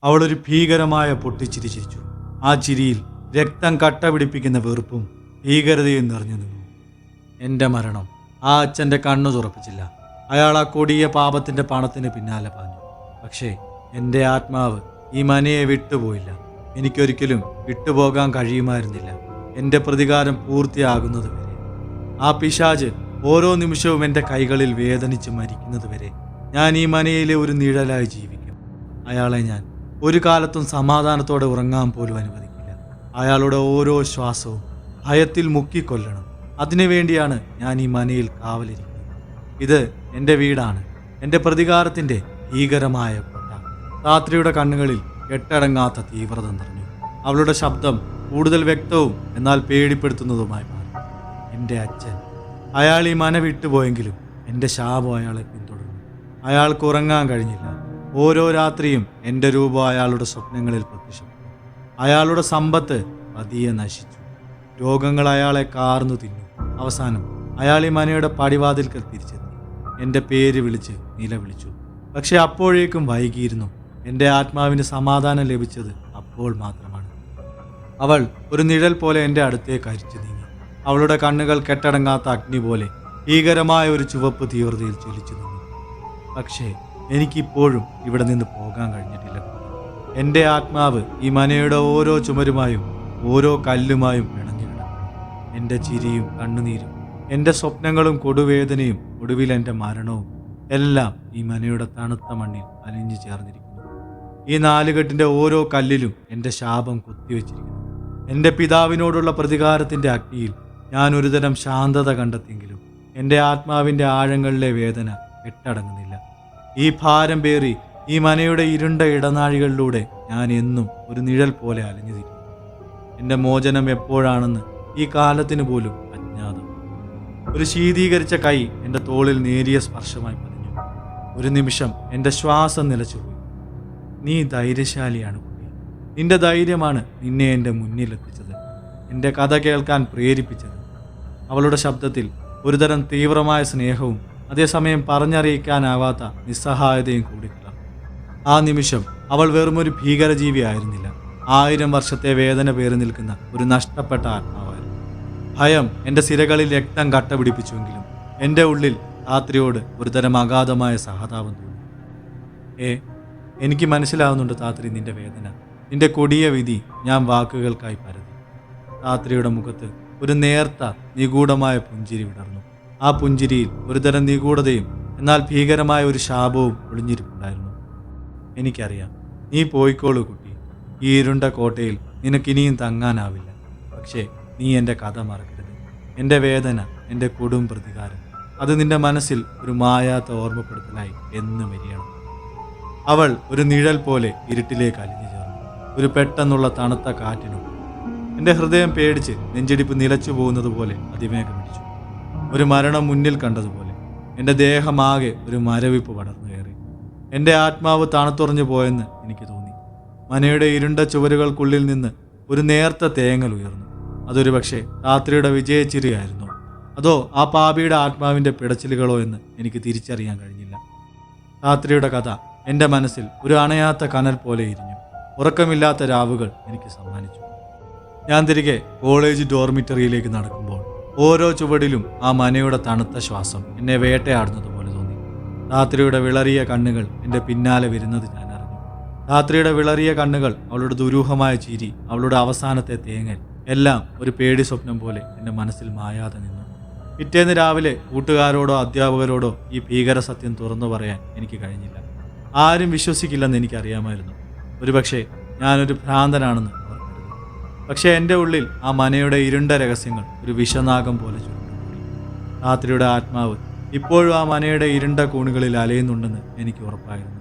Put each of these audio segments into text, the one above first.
അവളൊരു ഭീകരമായ പൊട്ടിച്ചിരി ചിരിച്ചു. ആ ചിരിയിൽ രക്തം കട്ട പിടിപ്പിക്കുന്ന വെറുപ്പും ഭീകരതയും നിറഞ്ഞു നിന്നു. എൻ്റെ മരണം ആ അച്ഛൻ്റെ കണ്ണു തുറപ്പിച്ചില്ല. അയാൾ ആ കൊടിയ പാപത്തിൻ്റെ പണത്തിന് പിന്നാലെ പാഞ്ഞു. പക്ഷേ എൻ്റെ ആത്മാവ് ഈ മനയെ വിട്ടുപോയില്ല. എനിക്കൊരിക്കലും വിട്ടുപോകാൻ കഴിയുമായിരുന്നില്ല, എൻ്റെ പ്രതികാരം പൂർത്തിയാകുന്നത് വരെ. ആ പിശാച് ഓരോ നിമിഷവും എൻ്റെ കൈകളിൽ വേദനിച്ച് മരിക്കുന്നത് വരെ ഞാൻ ഈ മനയിലെ ഒരു നിഴലായി ജീവിക്കും. അയാളെ ഞാൻ ഒരു കാലത്തും സമാധാനത്തോടെ ഉറങ്ങാൻ പോലും അനുവദിക്കില്ല. അയാളുടെ ഓരോ ശ്വാസവും ഭയത്തിൽ മുക്കിക്കൊല്ലണം. അതിനുവേണ്ടിയാണ് ഞാൻ ഈ മനയിൽ കാവലിരിക്കുന്നത്. ഇത് എൻ്റെ വീടാണ്, എൻ്റെ പ്രതികാരത്തിൻ്റെ ഭീകരമായ കൊട്ട. രാത്രിയുടെ കണ്ണുകളിൽ കെട്ടടങ്ങാത്ത തീവ്രത നിറഞ്ഞു. അവളുടെ ശബ്ദം കൂടുതൽ വ്യക്തവും എന്നാൽ പേടിപ്പെടുത്തുന്നതുമായി മാറി. എൻ്റെ അച്ഛൻ. അയാൾ ഈ മന വിട്ടുപോയെങ്കിലും എൻ്റെ ശാപം അയാളെ പിന്തുടർന്നു. അയാൾക്ക് ഉറങ്ങാൻ കഴിഞ്ഞില്ല. ഓരോ രാത്രിയും എൻ്റെ രൂപം അയാളുടെ സ്വപ്നങ്ങളിൽ പ്രത്യക്ഷപ്പെട്ടു. അയാളുടെ സമ്പത്ത് പതിയെ നശിച്ചു. രോഗങ്ങൾ അയാളെ കാർന്നു തിന്നു. അവസാനം അയാൾ ഈ മനയുടെ പടിവാതിൽക്കൽ തിരിച്ചെത്തി. എൻ്റെ പേര് വിളിച്ച് നിലവിളിച്ചു. പക്ഷെ അപ്പോഴേക്കും വൈകിയിരുന്നു. എൻ്റെ ആത്മാവിന് സമാധാനം ലഭിച്ചത് അപ്പോൾ മാത്രമാണ്. അവൾ ഒരു നിഴൽ പോലെ എൻ്റെ അടുത്തേക്ക് അരിച്ചു നീങ്ങി. അവളുടെ കണ്ണുകൾ കെട്ടടങ്ങാത്ത അഗ്നി പോലെ ഭീകരമായ ഒരു ചുവപ്പ് തീവ്രതയിൽ ജ്വലിച്ചു നിന്നു. പക്ഷേ എനിക്കിപ്പോഴും ഇവിടെ നിന്ന് പോകാൻ കഴിഞ്ഞിട്ടില്ല. എൻ്റെ ആത്മാവ് ഈ മനയുടെ ഓരോ ചുമരുമായും ഓരോ കല്ലുമായും പിണഞ്ഞു കിടക്കുന്നു. എൻ്റെ ചിരിയും കണ്ണുനീരും എൻ്റെ സ്വപ്നങ്ങളും കൊടുവേദനയും ഒടുവിൽ എൻ്റെ മരണവും എല്ലാം ഈ മനയുടെ തണുത്ത മണ്ണിൽ അലിഞ്ഞു ചേർന്നിരിക്കുന്നു. ഈ നാലുകെട്ടിൻ്റെ ഓരോ കല്ലിലും എൻ്റെ ശാപം കുത്തിവെച്ചിരിക്കുന്നു. എൻ്റെ പിതാവിനോടുള്ള പ്രതികാരത്തിൻ്റെ അഗ്നിയിൽ ഞാൻ ഒരുതരം ശാന്തത കണ്ടെത്തിയെങ്കിലും എൻ്റെ ആത്മാവിൻ്റെ ആഴങ്ങളിലെ വേദന കെട്ടടങ്ങുന്നില്ല. ഈ ഭാരം പേറി ഈ മനയുടെ ഇരുണ്ട ഇടനാഴികളിലൂടെ ഞാൻ എന്നും ഒരു നിഴൽ പോലെ അലഞ്ഞു തിരിഞ്ഞു. എൻ്റെ മോചനം എപ്പോഴാണെന്ന് ഈ കാലത്തിന് പോലും അജ്ഞാതം. ഒരു ശീതീകരിച്ച കൈ എൻ്റെ തോളിൽ നേരിയ സ്പർശമായി പതിഞ്ഞു. ഒരു നിമിഷം എൻ്റെ ശ്വാസം നിലച്ചുപോയി. നീ ധൈര്യശാലിയാണ് കുട്ടി. നിന്റെ ധൈര്യമാണ് നിന്നെ എൻ്റെ മുന്നിലെത്തിച്ചത്, എൻ്റെ കഥ കേൾക്കാൻ പ്രേരിപ്പിച്ചത്. അവളുടെ ശബ്ദത്തിൽ ഒരുതരം തീവ്രമായ സ്നേഹവും അതേസമയം പറഞ്ഞറിയിക്കാനാവാത്ത നിസ്സഹായതയും കൂടി കലർന്നു. ആ നിമിഷം അവൾ വെറുമൊരു ഭീകരജീവിയായിരുന്നില്ല. 1000 വർഷത്തെ വേദന പേറി നിൽക്കുന്ന ഒരു നഷ്ടപ്പെട്ട ആത്മാവായിരുന്നു. ഭയം എൻ്റെ സിരകളിൽ രക്തം കട്ട പിടിപ്പിച്ചുവെങ്കിലും എൻ്റെ ഉള്ളിൽ താത്രിയോട് ഒരുതരം അഗാധമായ സഹതാപം തോന്നി. എനിക്ക് മനസ്സിലാവുന്നുണ്ട് താത്രി, നിന്റെ വേദന, നിന്റെ കൊടിയ വിധി ഞാൻ വാക്കുകൾക്കായി പരതി. താത്രിയുടെ മുഖത്ത് ഒരു നേർത്ത നിഗൂഢമായ പുഞ്ചിരി വിടർന്നു. ആ പുഞ്ചിരിയിൽ ഒരുതരം നിഗൂഢതയും എന്നാൽ ഭീകരമായ ഒരു ശാപവും ഒളിഞ്ഞിരിപ്പുണ്ടായിരുന്നു. എനിക്കറിയാം, നീ പോയിക്കോളൂ കുട്ടി. ഈ ഇരുണ്ട കോട്ടയിൽ നിനക്കിനിയും തങ്ങാനാവില്ല. പക്ഷേ നീ എൻ്റെ കഥ മറക്കരുത്. എൻ്റെ വേദന, എൻ്റെ കൊടും പ്രതികാരം, അത് നിന്റെ മനസ്സിൽ ഒരു മായാത്ത ഓർമ്മപ്പെടുത്തലായി എന്നും വരികയാണ്. അവൾ ഒരു നിഴൽ പോലെ ഇരുട്ടിലേക്ക് അലിഞ്ഞു ചേർന്നു. ഒരു പെട്ടെന്നുള്ള തണുത്ത കാറ്റിനും എൻ്റെ ഹൃദയം പേടിച്ച് നെഞ്ചിടിപ്പ് നിലച്ചു പോകുന്നത് പോലെ അതിവേഗം പിടിച്ചു. ഒരു മരണം മുന്നിൽ കണ്ടതുപോലെ എൻ്റെ ദേഹമാകെ ഒരു മരവിപ്പ് പടർന്നു കയറി. എൻ്റെ ആത്മാവ് തണുത്തുറഞ്ഞു പോയെന്ന് എനിക്ക് തോന്നി. മനയുടെ ഇരുണ്ട ചുവരുകൾക്കുള്ളിൽ നിന്ന് ഒരു നേർത്ത തേങ്ങൽ ഉയർന്നു. അതൊരു പക്ഷേ രാത്രിയുടെ വിജയച്ചിരിയായിരുന്നോ അതോ ആ പാപിയുടെ ആത്മാവിൻ്റെ പിടച്ചിലുകളോ എന്ന് എനിക്ക് തിരിച്ചറിയാൻ കഴിഞ്ഞില്ല. രാത്രിയുടെ കഥ എൻ്റെ മനസ്സിൽ ഒരു അണയാത്ത കനൽ പോലെ ഇരിഞ്ഞു. ഉറക്കമില്ലാത്ത രാവുകൾ എനിക്ക് സമ്മാനിച്ചു. ഞാൻ തിരികെ കോളേജ് ഡോർമിറ്ററിയിലേക്ക് നടക്കുമ്പോൾ ഓരോ ചുവടിലും ആ മനയുടെ തണുത്ത ശ്വാസം എന്നെ വേട്ടയാടുന്നത് പോലെ തോന്നി. രാത്രിയുടെ വിളറിയ കണ്ണുകൾ എൻ്റെ പിന്നാലെ വരുന്നത് ഞാൻ അറിഞ്ഞു. രാത്രിയുടെ വിളറിയ കണ്ണുകൾ, അവളുടെ ദുരൂഹമായ ചിരി, അവളുടെ അവസാനത്തെ തേങ്ങൽ എല്ലാം ഒരു പേടി സ്വപ്നം പോലെ എൻ്റെ മനസ്സിൽ മായാതെ നിന്നു. പിറ്റേന്ന് രാവിലെ കൂട്ടുകാരോടോ അധ്യാപകരോടോ ഈ ഭീകര സത്യം തുറന്നു പറയാൻ എനിക്ക് കഴിഞ്ഞില്ല. ആരും വിശ്വസിക്കില്ലെന്ന് എനിക്കറിയാമായിരുന്നു. ഒരുപക്ഷെ ഞാനൊരു ഭ്രാന്തനാണെന്ന് അവർ കരുതി. പക്ഷേ എൻ്റെ ഉള്ളിൽ ആ മനയുടെ ഇരുണ്ട രഹസ്യങ്ങൾ ഒരു വിഷനാഗം പോലെ ചുരുണ്ടുകൂടി. രാത്രിയുടെ ആത്മാവ് ഇപ്പോഴും ആ മനയുടെ ഇരുണ്ട കൂണുകളിൽ അലയുന്നുണ്ടെന്ന് എനിക്ക് ഉറപ്പായിരുന്നു.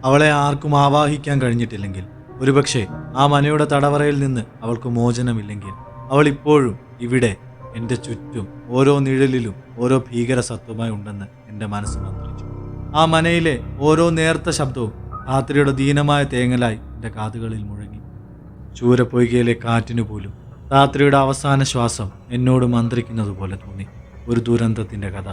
അവളെ ആർക്കും ആവാഹിക്കാൻ കഴിഞ്ഞിട്ടില്ലെങ്കിൽ, ഒരുപക്ഷെ ആ മനയുടെ തടവറയിൽ നിന്ന് അവൾക്ക് മോചനമില്ലെങ്കിൽ, അവൾ ഇപ്പോഴും ഇവിടെ എൻ്റെ ചുറ്റും ഓരോ നിഴലിലും ഓരോ ഭീകര സത്വമായി ഉണ്ടെന്ന് എൻ്റെ മനസ്സ് മന്ത്രിച്ചു. ആ മനയിലെ ഓരോ നേർത്ത ശബ്ദവും രാത്രിയുടെ ദീനമായ തേങ്ങലായി എൻ്റെ കാതുകളിൽ മുഴങ്ങി. ചൂരപ്പൊയ്കയിലെ കാറ്റിനു പോലും രാത്രിയുടെ അവസാന ശ്വാസം എന്നോട് മന്ത്രിക്കുന്നത് പോലെ തോന്നി. ഒരു ദുരന്തത്തിൻ്റെ കഥ.